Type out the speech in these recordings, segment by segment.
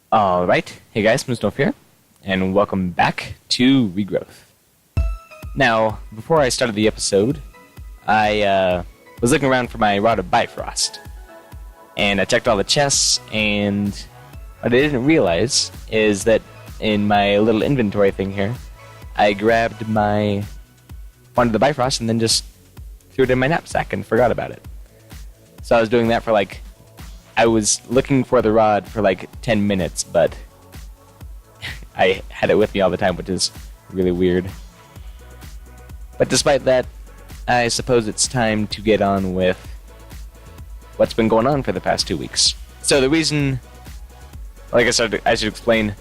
Alright, hey guys, Moosnolf here, and welcome back to Regrowth. Now, before I started the episode, I was looking around for my Rod of Bifrost, and I checked all the chests, and what I didn't realize is that in my little inventory thing here, I grabbed one of the Bifrost and then just threw it in my knapsack and forgot about it. So I was doing that for I was looking for the rod for 10 minutes, but I had it with me all the time, which is really weird. But despite that, I suppose it's time to get on with what's been going on for the past 2 weeks. So the reason, like I said, I should explain,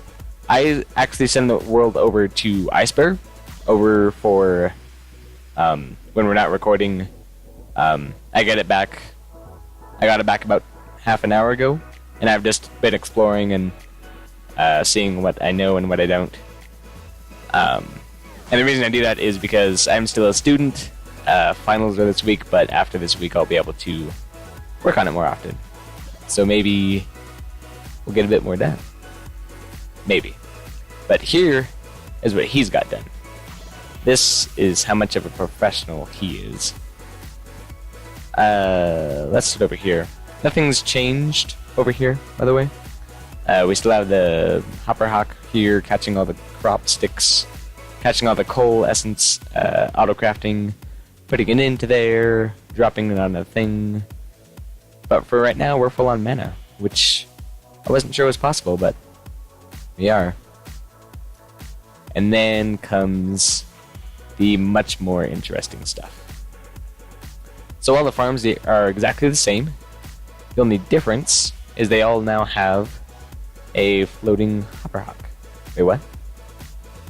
I actually send the world over to Eisbaer, over for when we're not recording. I get it back. I got it back about half an hour ago, and I've just been exploring and seeing what I know and what I don't. And the reason I do that is because I'm still a student. Finals are this week, but after this week I'll be able to work on it more often. So maybe we'll get a bit more done. Maybe. But here is what he's got done. This is how much of a professional he is. Let's sit over here. Nothing's changed over here, by the way. We still have the hopper hawk here, catching all the crop sticks, catching all the coal essence, auto-crafting, putting it into there, dropping it on a thing. But for right now, we're full on mana, which I wasn't sure was possible, but we are. And then comes the much more interesting stuff. So all the farms are exactly the same. The only difference is they all now have a floating hopper hawk. Wait, what?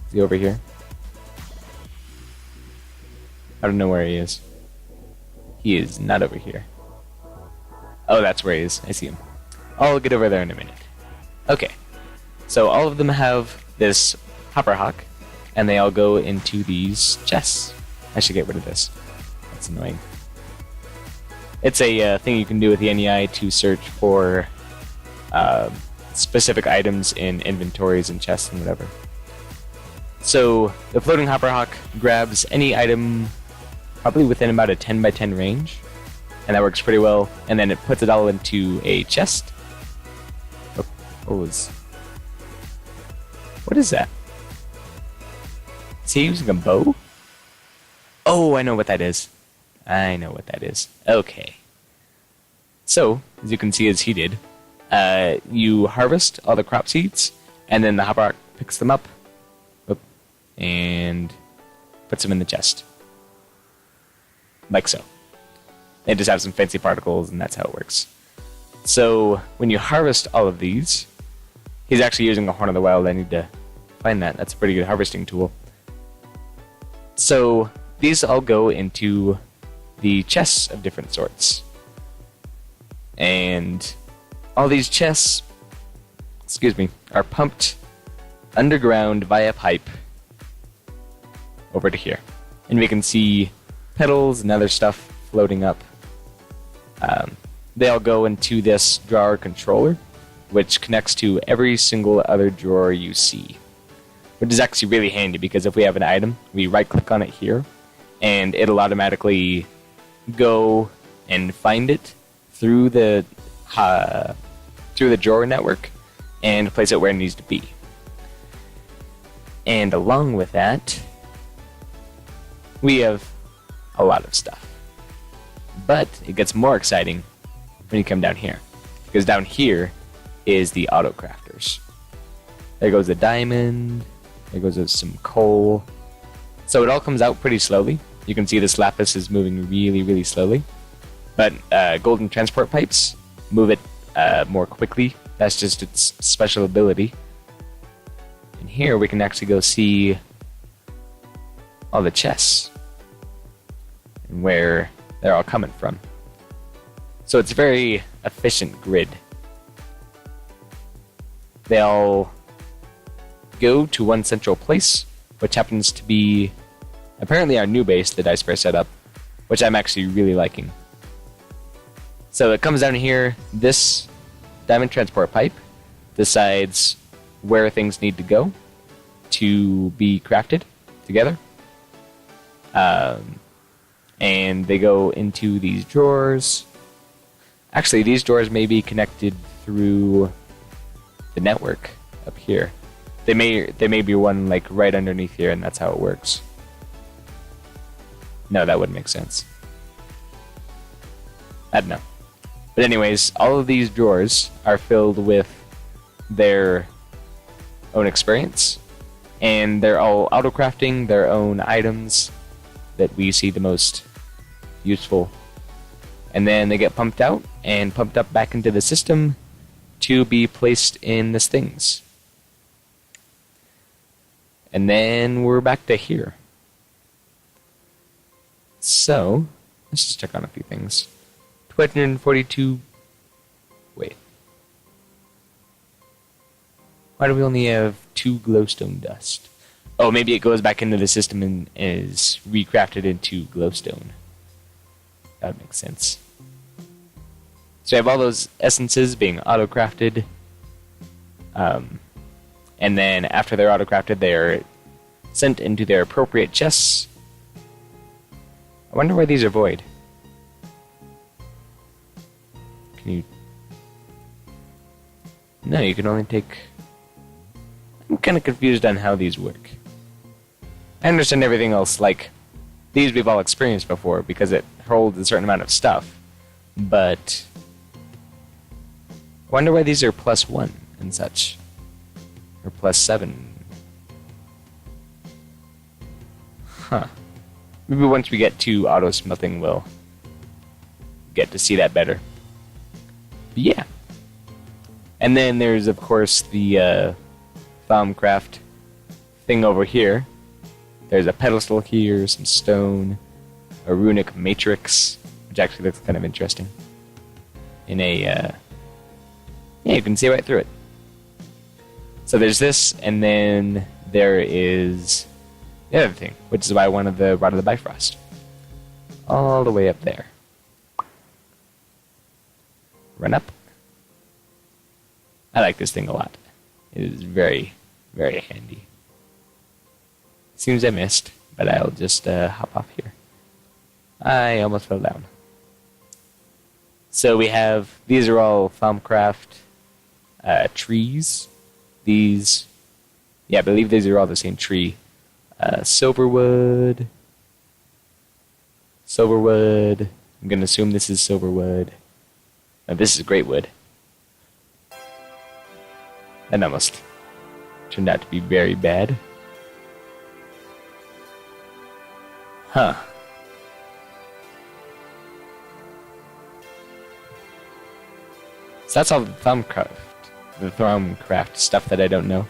Is he over here? I don't know where he is. He is not over here. Oh, that's where he is. I see him. I'll get over there in a minute. Okay. So all of them have this hopper hawk, and they all go into these chests. I should get rid of this. That's annoying. It's a thing you can do with the NEI to search for specific items in inventories and chests and whatever. So the floating hopper hawk grabs any item probably within about a 10 by 10 range, and that works pretty well. And then it puts it all into a chest. Oh, what is that? Is he using a bow? Oh, I know what that is. Okay. So, as you can see, as he did, you harvest all the crop seeds, and then the hopper hawk picks them up, and puts them in the chest. Like so. They just have some fancy particles, and that's how it works. So, when you harvest all of these, he's actually using a Horn of the Wild. I need to find that. That's a pretty good harvesting tool. So, these all go into the chests of different sorts. And all these chests, are pumped underground via pipe over to here. And we can see petals and other stuff floating up. They all go into this drawer controller, which connects to every single other drawer you see. Which is actually really handy, because if we have an item, we right-click on it here, and it'll automatically go and find it through the drawer network and place it where it needs to be. And along with that, we have a lot of stuff. But it gets more exciting when you come down here, because down here is the auto crafters. There goes a diamond. There goes some coal. So it all comes out pretty slowly. You can see this lapis is moving really, really slowly. But golden transport pipes move it more quickly. That's just its special ability. And here we can actually go see all the chests and where they're all coming from. So it's a very efficient grid. They all go to one central place, which happens to be apparently our new base that Eisbaer set up, which I'm actually really liking. So it comes down here, this diamond transport pipe decides where things need to go to be crafted together. And they go into these drawers. Actually, these drawers may be connected through the network up here. They may be one like right underneath here, and that's how it works. No, that wouldn't make sense. I don't know. But anyways, all of these drawers are filled with their own experience, and they're all auto-crafting their own items that we see the most useful. And then they get pumped out and pumped up back into the system to be placed in the things. And then we're back to here. So, let's just check on a few things. 242... Wait. Why do we only have 2 glowstone dust? Oh, maybe it goes back into the system and is recrafted into glowstone. That would make sense. So I have all those essences being auto-crafted. And then after they're auto-crafted, they're sent into their appropriate chests. I wonder why these are void. Can you... No, you can only take... I'm kind of confused on how these work. I understand everything else, like, these we've all experienced before because it holds a certain amount of stuff. But... I wonder why these are +1 and such. Or +7. Huh. Maybe once we get to auto smelting, we'll get to see that better. But yeah. And then there's, of course, the Thaumcraft thing over here. There's a pedestal here, some stone, a runic matrix, which actually looks kind of interesting. In a, yeah, you can see right through it. So there's this, and then there is the other thing, which is why I wanted the Rod of the Bifrost. All the way up there. Run up. I like this thing a lot. It is very, very handy. Seems I missed, but I'll just hop off here. I almost fell down. So we have, these are all Thaumcraft trees. These, yeah, I believe these are all the same tree. Silverwood. Silverwood. I'm going to assume this is silverwood. No, this is greatwood. That almost turned out to be very bad. Huh. So that's all the Thaumcraft stuff that I don't know.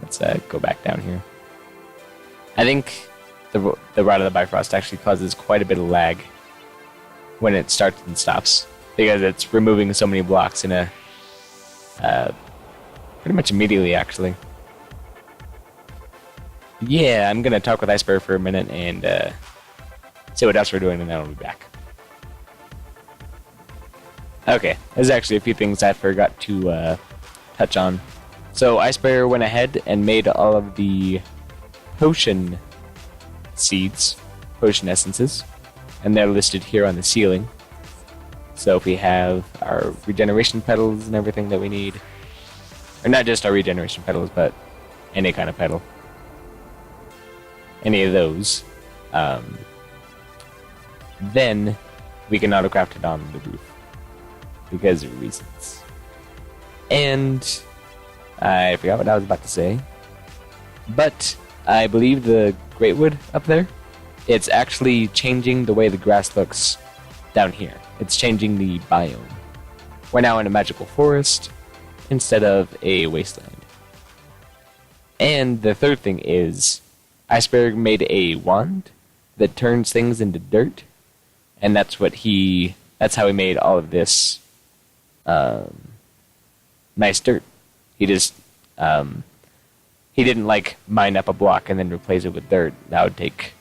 Let's go back down here. I think the Rod of the Bifrost actually causes quite a bit of lag when it starts and stops, because it's removing so many blocks in a pretty much immediately, actually. Yeah, I'm gonna talk with Eisbaer for a minute and see what else we're doing, and then I'll be back. Okay, there's actually a few things I forgot to touch on. So Eisbaer went ahead and made all of the potion seeds, potion essences, and they're listed here on the ceiling. So if we have our regeneration petals and everything that we need, or not just our regeneration petals, but any kind of petal, any of those, then we can auto-craft it on the roof, because of reasons. And I forgot what I was about to say, but I believe the greatwood up there, it's actually changing the way the grass looks down here. It's changing the biome. We're now in a magical forest instead of a wasteland. And the third thing is, Eisbaer made a wand that turns things into dirt, and that's how he made all of this nice dirt. He just he didn't like mine up a block and then replace it with dirt. That would take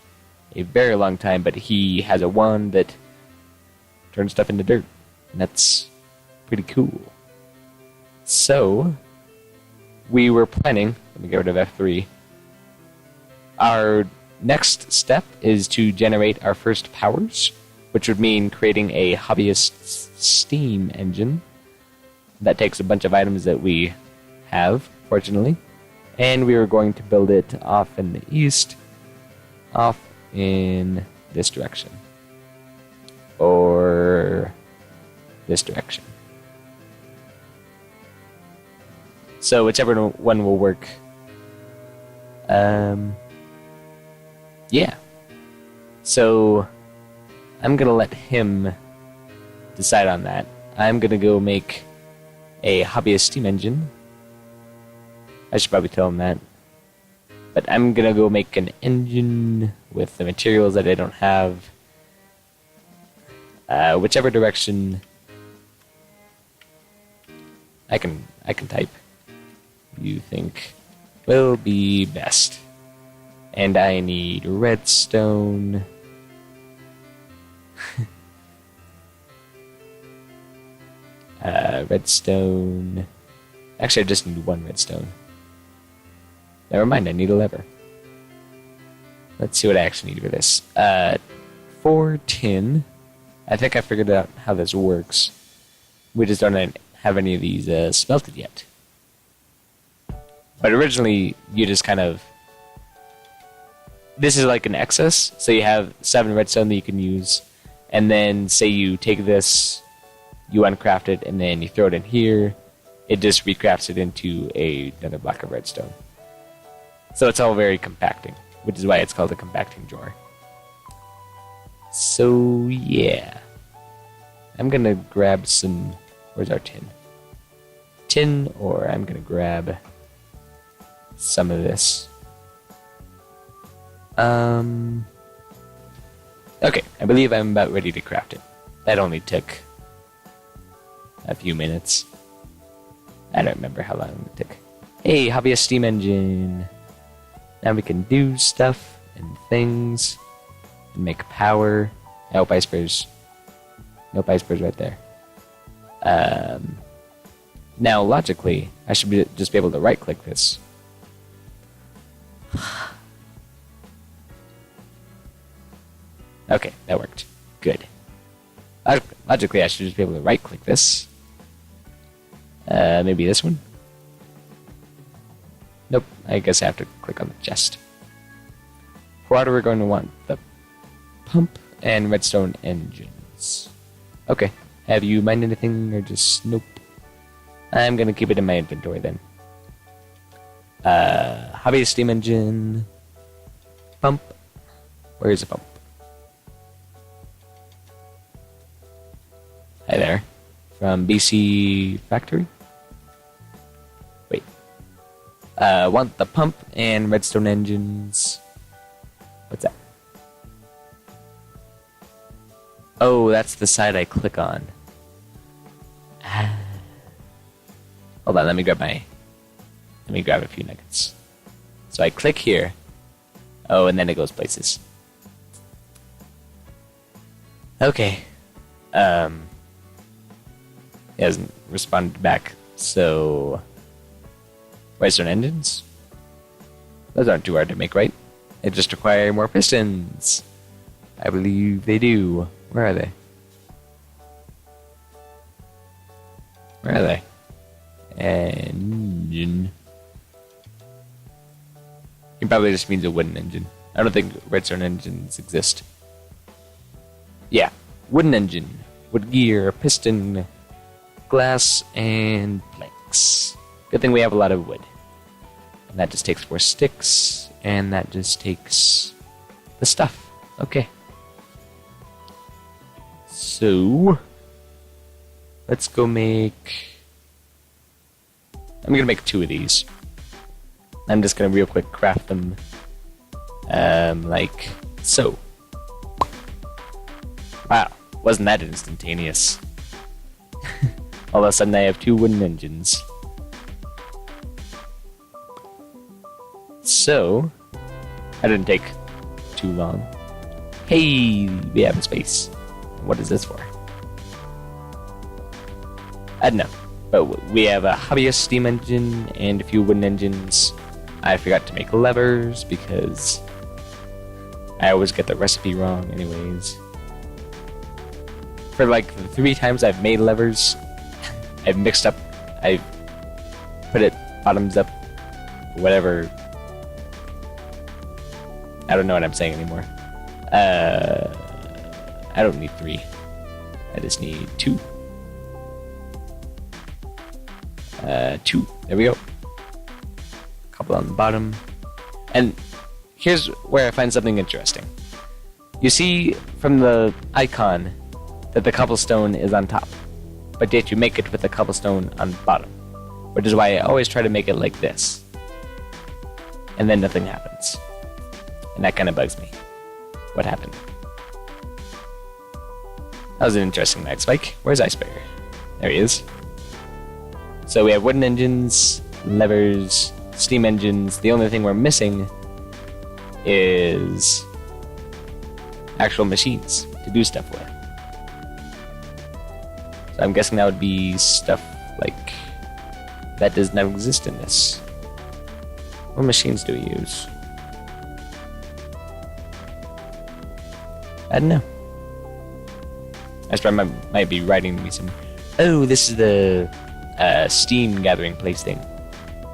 a very long time, but he has a wand that turns stuff into dirt, and that's pretty cool. So, we were planning, let me get rid of F3. Our next step is to generate our first powers, which would mean creating a hobbyist steam engine. That takes a bunch of items that we have, fortunately. And we were going to build it off in the east, off in this direction. Or this direction. So whichever one will work. Yeah. So I'm gonna let him decide on that. I'm gonna go make a hobbyist steam engine. I should probably tell him that. But I'm gonna go make an engine with the materials that I don't have. Whichever direction I can type you think will be best. And I need redstone. Redstone. Actually, I just need one redstone. Never mind, I need a lever. Let's see what I actually need for this. 4 tin. I think I figured out how this works. We just don't have any of these smelted yet. But originally, you just kind of... This is like an excess, so you have 7 redstone that you can use. And then, say you take this, you uncraft it, and then you throw it in here. It just recrafts it into another block of redstone. So it's all very compacting, which is why it's called a compacting drawer. So, yeah. I'm gonna grab some... Where's our tin? Tin, or I'm gonna grab some of this. Okay, I believe I'm about ready to craft it. That only took a few minutes. I don't remember how long it took. Hey, hobbyist steam engine! Now we can do stuff and things and make power. I hope Eisbaer's... Nope, Eisbaer's right there. Now, logically, I should just be able to right-click this. Okay, that worked. Good. Logically, I should just be able to right-click this. Maybe this one? Nope, I guess I have to click on the chest. For water, we're going to want the pump and redstone engines. Okay, have you mined anything or just... Nope. I'm gonna keep it in my inventory then. Hobbyist steam engine. Pump. Where's the pump? Hi there. From BC Factory? Wait. Want the pump and redstone engines. What's that? Oh, that's the side I click on. Hold on, let me grab a few nuggets. So I click here. Oh, and then it goes places. Okay. It hasn't responded back, so... Redstone engines? Those aren't too hard to make, right? They just require more pistons. I believe they do. Where are they? Where are they? Engine. It probably just means a wooden engine. I don't think redstone engines exist. Yeah, wooden engine. Wood gear, piston, glass, and planks. Good thing we have a lot of wood. And that just takes 4 sticks, and that just takes the stuff. Okay. So, let's go make... I'm gonna make 2 of these. I'm just gonna real quick craft them, like so. Wow, wasn't that instantaneous? All of a sudden I have 2 wooden engines. So, that didn't take too long. Hey, we have a space. What is this for? I don't know. But we have a hobbyist steam engine and a few wooden engines. I forgot to make levers because I always get the recipe wrong anyways. For like the 3 times I've made levers, I've mixed up, I've put it bottoms up, whatever. I don't know what I'm saying anymore. I don't need 3. I just need 2. 2. There we go. Couple on the bottom. And here's where I find something interesting. You see from the icon that the cobblestone is on top, but yet you make it with the cobblestone on bottom, which is why I always try to make it like this. And then nothing happens. And that kind of bugs me. What happened? That was an interesting mag spike. Where's Eisbaer? There he is. So we have wooden engines, levers, steam engines. The only thing we're missing is actual machines to do stuff with. So I'm guessing that would be stuff like that does not exist in this. What machines do we use? I don't know. Eisbaer might be writing me some. Oh, this is the steam gathering place thing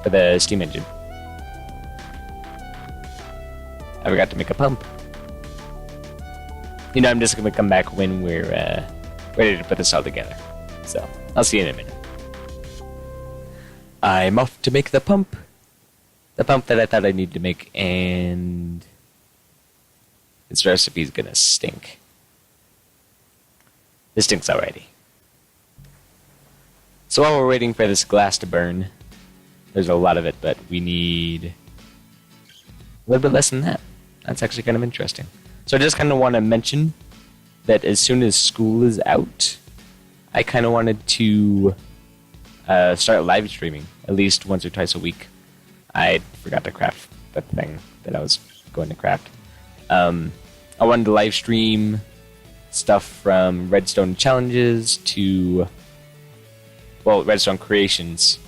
for the steam engine. I forgot to make a pump. You know, I'm just gonna come back when we're ready to put this all together. So, I'll see you in a minute. I'm off to make the pump. The pump that I thought I needed to make, and this recipe's gonna stink. This stinks already. So while we're waiting for this glass to burn, there's a lot of it, but we need a little bit less than that. That's actually kind of interesting. So I just kind of want to mention that as soon as school is out, I kind of wanted to start live streaming at least once or twice a week. I forgot to craft the thing that I was going to craft. I wanted to live stream stuff from redstone challenges to, well, redstone creations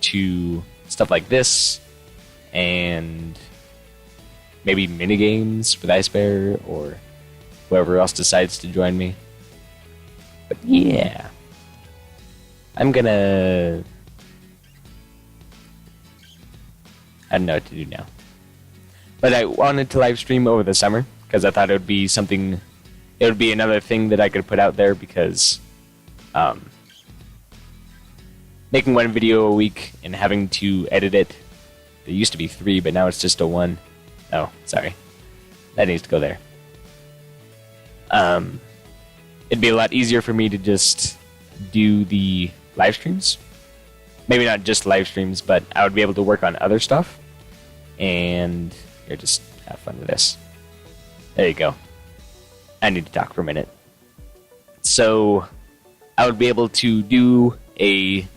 to stuff like this, and maybe minigames with Eisbaer or whoever else decides to join me. But yeah, I don't know what to do now. But I wanted to live stream over the summer because I thought it would be something. It would be another thing that I could put out there because making 1 video a week and having to edit it. There used to be 3, but now it's just a 1. Oh, sorry. That needs to go there. It'd be a lot easier for me to just do the live streams. Maybe not just live streams, but I would be able to work on other stuff. And here, just have fun with this. There you go. I need to talk for a minute. So, I would be able to do a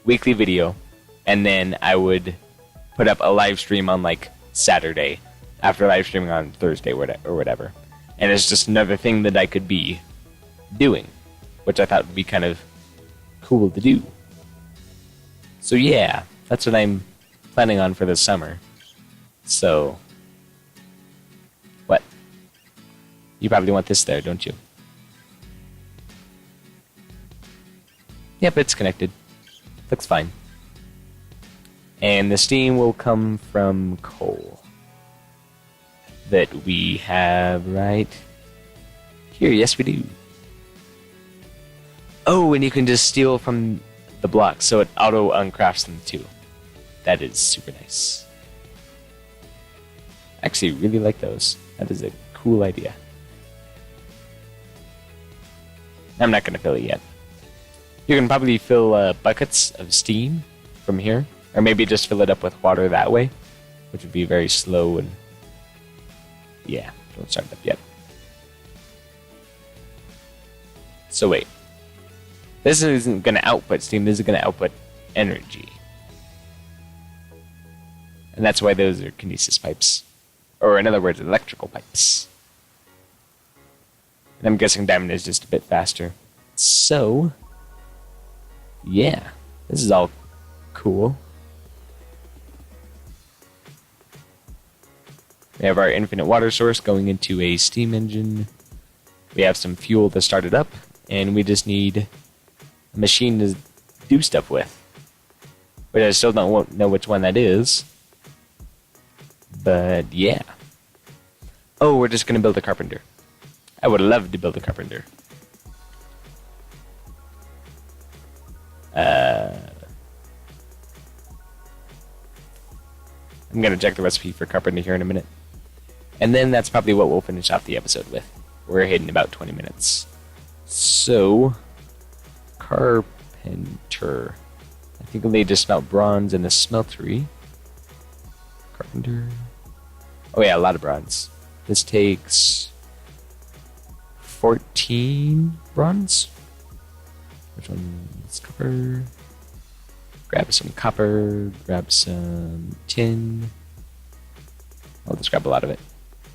weekly video, and then I would put up a live stream on, like, Saturday, after live streaming on Thursday or whatever. And it's just another thing that I could be doing, which I thought would be kind of cool to do. So yeah, that's what I'm planning on for this summer. So, what? You probably want this there, don't you? Yep, it's connected. Looks fine. And the steam will come from coal that we have right here. Yes, we do. Oh, and you can just steal from the blocks, so it auto uncrafts them too. That is super nice. I actually really like those. That is a cool idea. I'm not going to fill it yet. You can probably fill buckets of steam from here, or maybe just fill it up with water that way, which would be very slow and yeah, don't start it up yet. So wait. This isn't going to output steam, this is going to output energy. And that's why those are kinesis pipes. Or in other words, electrical pipes. And I'm guessing diamond is just a bit faster. So, yeah. This is all cool. We have our infinite water source going into a steam engine. We have some fuel to start it up, and we just need a machine to do stuff with. But I still don't know which one that is. But yeah. Oh, we're just going to build a carpenter. I would love to build a carpenter. I'm going to check the recipe for carpenter here in a minute. And then that's probably what we'll finish off the episode with. We're hitting about 20 minutes. So, carpenter. I think we'll need to smelt bronze in the smeltery. Carpenter. Oh yeah, a lot of bronze. This takes 14 bronze. Which one is copper? Grab some copper, grab some tin. I'll just grab a lot of it.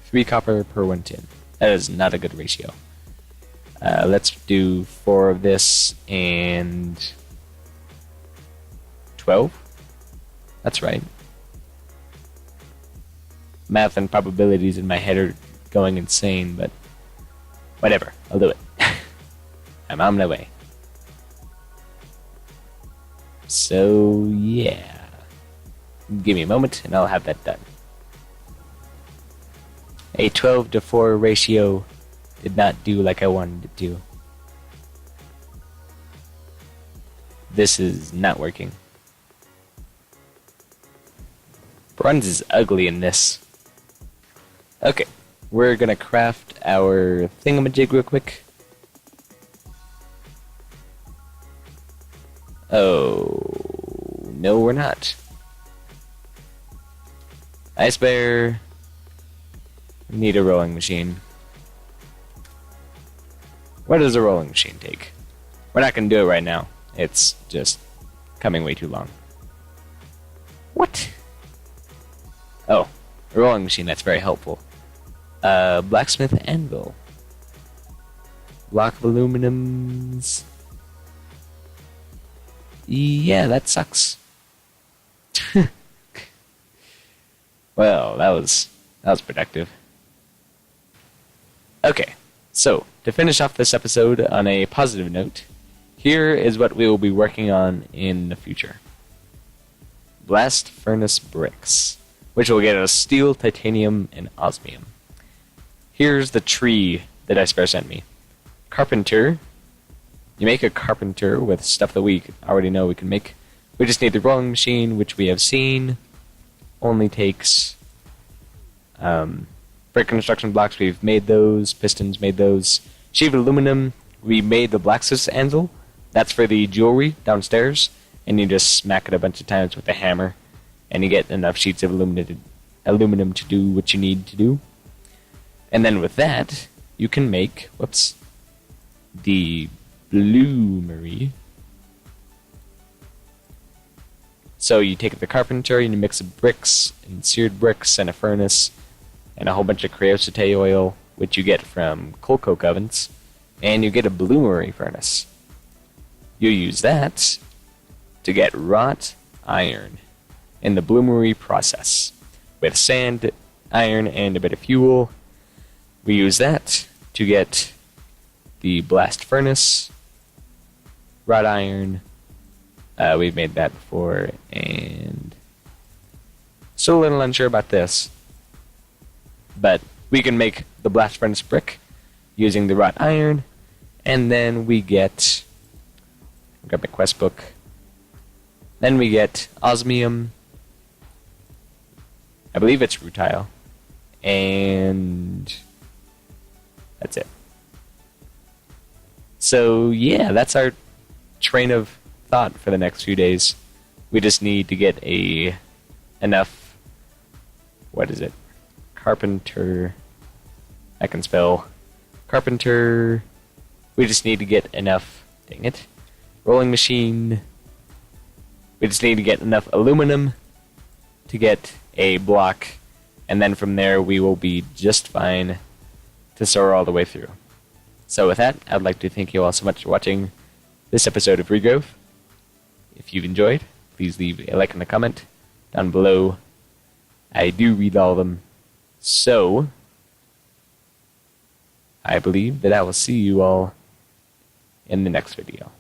3 copper per 1 tin. That is not a good ratio. Let's do 4 of this and 12. That's right. Math and probabilities in my head are going insane, but whatever. I'll do it. I'm on my way. So, yeah. Give me a moment and I'll have that done. A 12-to-4 ratio did not do like I wanted it to. This is not working. Bronze is ugly in this. Okay, we're gonna craft our thingamajig real quick. Oh, no we're not. Eisbaer. Need a rolling machine. What does a rolling machine take? We're not going to do it right now. It's just coming way too long. What? Oh, a rolling machine, that's very helpful. Blacksmith anvil. Block of aluminums. Yeah, that sucks. Well, that was productive. Okay, so to finish off this episode on a positive note, here is what we will be working on in the future. Blast furnace bricks, which will get us steel, titanium, and osmium. Here's the tree that Eisbaer sent me. Carpenter. You make a carpenter with stuff that we already know we can make. We just need the rolling machine, which we have seen only takes brick construction blocks. We've made those. Pistons made those. Sheet of aluminum. We made the blacksmith's anvil. That's for the jewelry downstairs. And you just smack it a bunch of times with a hammer, and you get enough sheets of aluminum to do what you need to do. And then with that, you can make, the bloomery. So you take the carpenter and you mix of bricks and seared bricks and a furnace and a whole bunch of creosote oil, which you get from coal coke ovens, and you get a bloomery furnace. You use that to get wrought iron in the bloomery process. With sand, iron, and a bit of fuel, we use that to get the blast furnace, wrought iron. We've made that before, and still a little unsure about this. But we can make the blast furnace brick using the wrought iron, and then we get, grab my quest book, then we get osmium, I believe it's rutile, and that's it. So yeah, that's our train of thought for the next few days. We just need to get enough, carpenter, I can spell carpenter. We just need to get enough, dang it, rolling machine. We just need to get enough aluminum to get a block, and then from there we will be just fine to soar all the way through. So with that, I'd like to thank you all so much for watching this episode of Regrowth. If you've enjoyed, please leave a like and a comment down below. I do read all of them. So, I believe that I will see you all in the next video.